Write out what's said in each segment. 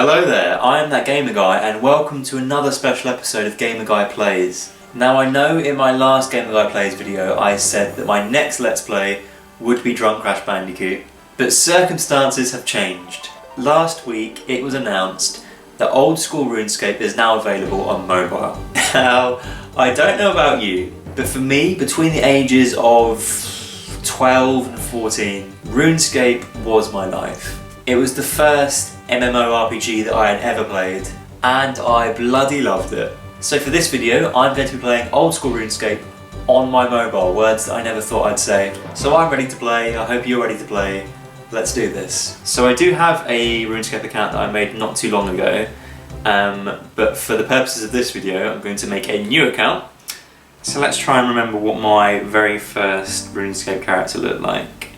Hello there, I am That Gamer Guy and welcome to another special episode of Gamer Guy Plays. Now I know in my last Gamer Guy Plays video I said that my next Let's Play would be Drunk Crash Bandicoot, but circumstances have changed. Last week it was announced that old school RuneScape is now available on mobile. Now, I don't know about you, but for me, between the ages of 12 and 14, RuneScape was my life. It was the first MMORPG that I had ever played, and I bloody loved it. So for this video, I'm going to be playing old school RuneScape on my mobile, words that I never thought I'd say. So I'm ready to play, I hope you're ready to play. Let's do this. So I do have a RuneScape account that I made not too long ago, but for the purposes of this video, I'm going to make a new account. So let's try and remember what my very first RuneScape character looked like.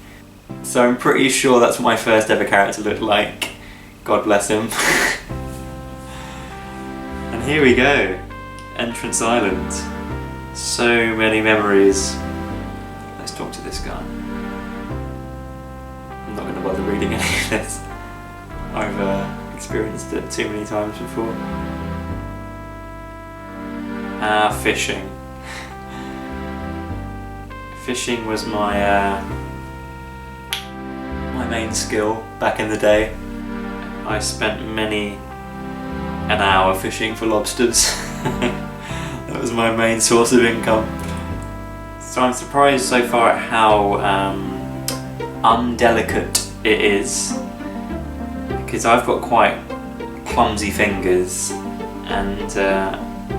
So I'm pretty sure that's what my first ever character looked like. God bless him. And here we go. Entrance Island. So many memories. Let's talk to this guy. I'm not going to bother reading any of this. I've experienced it too many times before. Fishing. Fishing was my my main skill back in the day. I spent many an hour fishing for lobsters. That was my main source of income. So I'm surprised so far at how undelicate it is, because I've got quite clumsy fingers and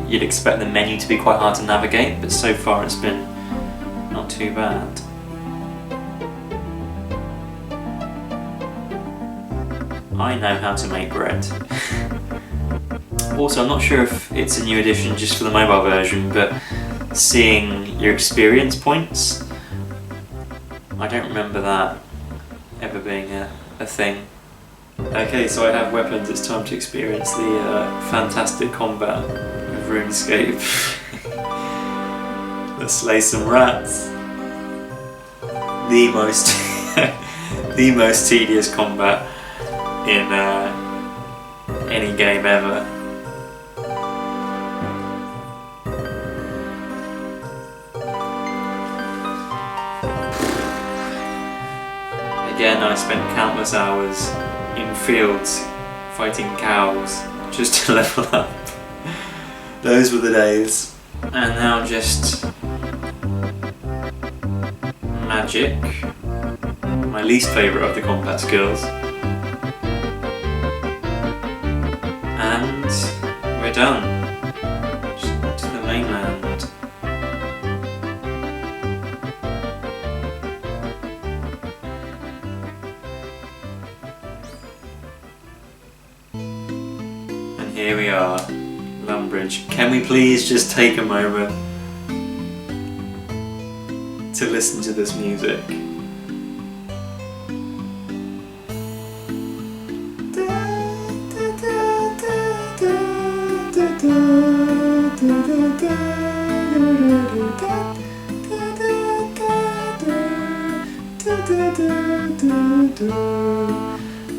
you'd expect the menu to be quite hard to navigate, but so far it's been not too bad. I know how to make bread. Also, I'm not sure if it's a new edition just for the mobile version, but seeing your experience points, I don't remember that ever being a thing. Okay, so I have weapons, it's time to experience the fantastic combat of RuneScape. Let's slay some rats. The most the most tedious combat in any game ever. Again, I spent countless hours in fields fighting cows just to level up. Those were the days. And now just magic, my least favourite of the combat skills. And we're done. Just to the mainland. And here we are, Lumbridge. Can we please just take a moment to listen to this music?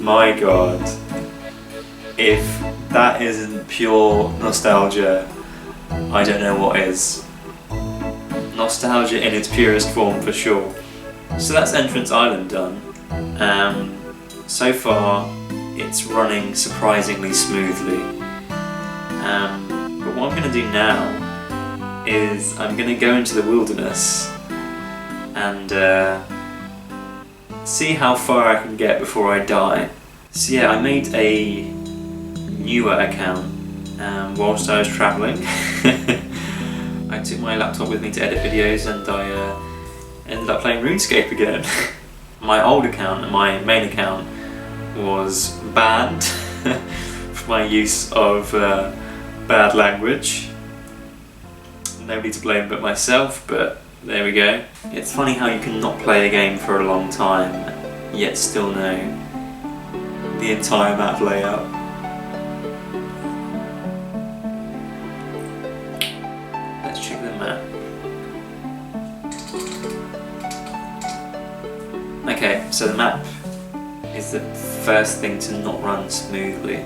My god, if that isn't pure nostalgia, I don't know what is. Nostalgia in its purest form for sure. So that's Entrance Island done. So far it's running surprisingly smoothly. But what I'm going to do now is I'm going to go into the wilderness and see how far I can get before I die. So yeah, I made a newer account whilst I was travelling. I took my laptop with me to edit videos and I ended up playing RuneScape again. My old account, my main account, was banned for my use of bad language. Nobody to blame but myself, but there we go. It's funny how you can not play a game for a long time, yet still know the entire map layout. Let's check the map. Okay, so the map is the first thing to not run smoothly.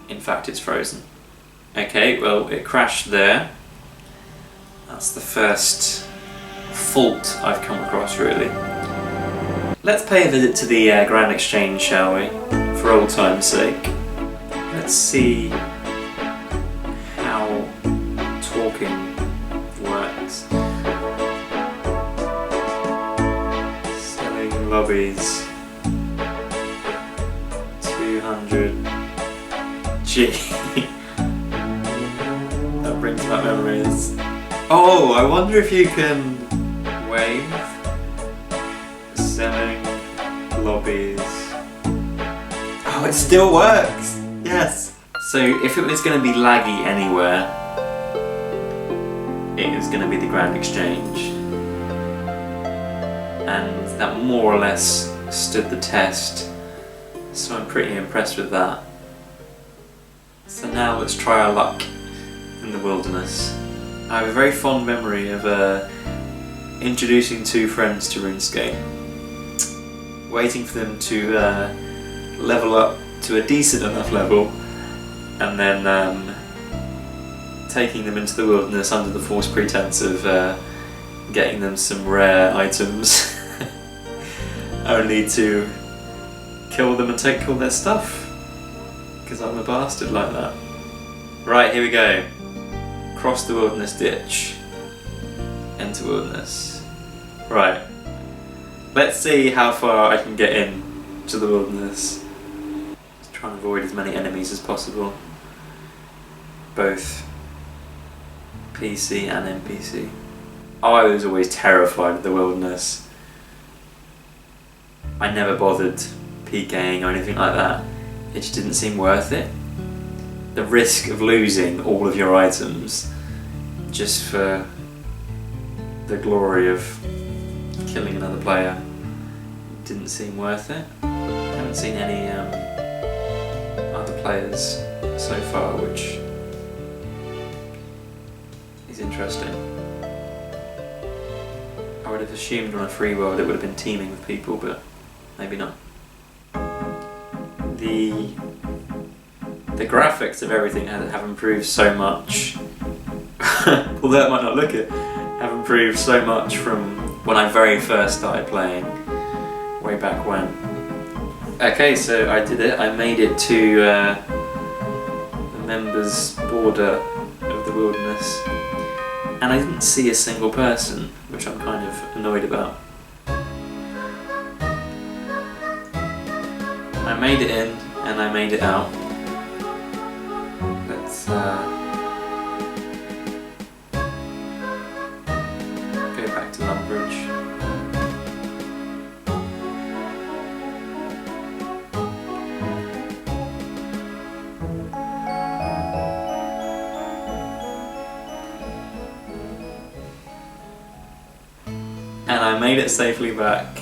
In fact, it's frozen. Okay, well, it crashed there. That's the first fault I've come across, really. Let's pay a visit to the Grand Exchange, shall we? For old time's sake. Let's see how talking works. Selling lobbies. 200. Gee. That brings back memories. Oh, I wonder if you can wave. Selling lobbies. Oh, it still works! Yes! So if it was going to be laggy anywhere, it is going to be the Grand Exchange. And that more or less stood the test, so I'm pretty impressed with that. So now let's try our luck in the wilderness. I have a very fond memory of introducing two friends to RuneScape, waiting for them to level up to a decent enough level, and then taking them into the wilderness under the false pretense of getting them some rare items, only to kill them and take all their stuff, because I'm a bastard like that. Right, here we go. Cross the wilderness ditch. Enter wilderness. Right. Let's see how far I can get in to the wilderness. Just try and avoid as many enemies as possible. Both PC and NPC. I was always terrified of the wilderness. I never bothered PKing or anything like that. It just didn't seem worth it. The risk of losing all of your items just for the glory of killing another player didn't seem worth it. I haven't seen any other players so far, which is interesting. I would have assumed on a free world it would have been teaming with people, but maybe not. The graphics of everything have improved so much, although it might not look it, have improved so much from when I very first started playing, way back when. Okay, so I did it. I made it to the members' border of the wilderness, and I didn't see a single person, which I'm kind of annoyed about. I made it in, and I made it out. Let's go back to Lumbridge. And I made it safely back.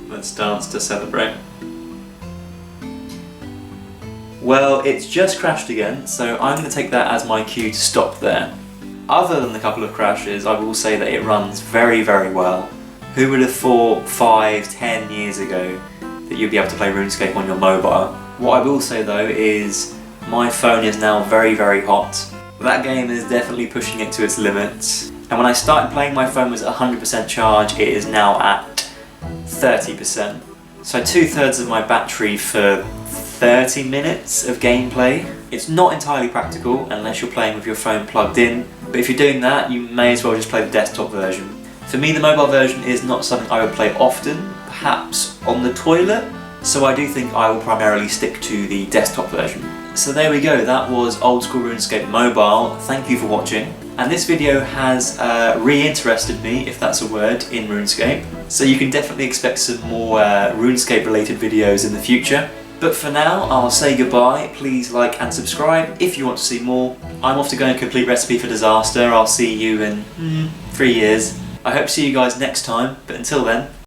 Let's dance to celebrate. Well, it's just crashed again, so I'm going to take that as my cue to stop there. Other than the couple of crashes, I will say that it runs very, very well. Who would have thought 5-10 years ago that you'd be able to play RuneScape on your mobile? What I will say though is my phone is now very, very hot. That game is definitely pushing it to its limits. And when I started playing, my phone was at 100% charge. It is now at 30%. So 2/3 of my battery for 30 minutes of gameplay. It's not entirely practical unless you're playing with your phone plugged in, but if you're doing that, you may as well just play the desktop version. For me, the mobile version is not something I would play often, perhaps on the toilet, so I do think I will primarily stick to the desktop version. So there we go, that was Old School RuneScape Mobile. Thank you for watching. And this video has re-interested me, if that's a word, in RuneScape. So you can definitely expect some more RuneScape related videos in the future. But for now, I'll say goodbye. Please like and subscribe if you want to see more. I'm off to go and complete Recipe for Disaster. I'll see you in 3 years. I hope to see you guys next time, but until then,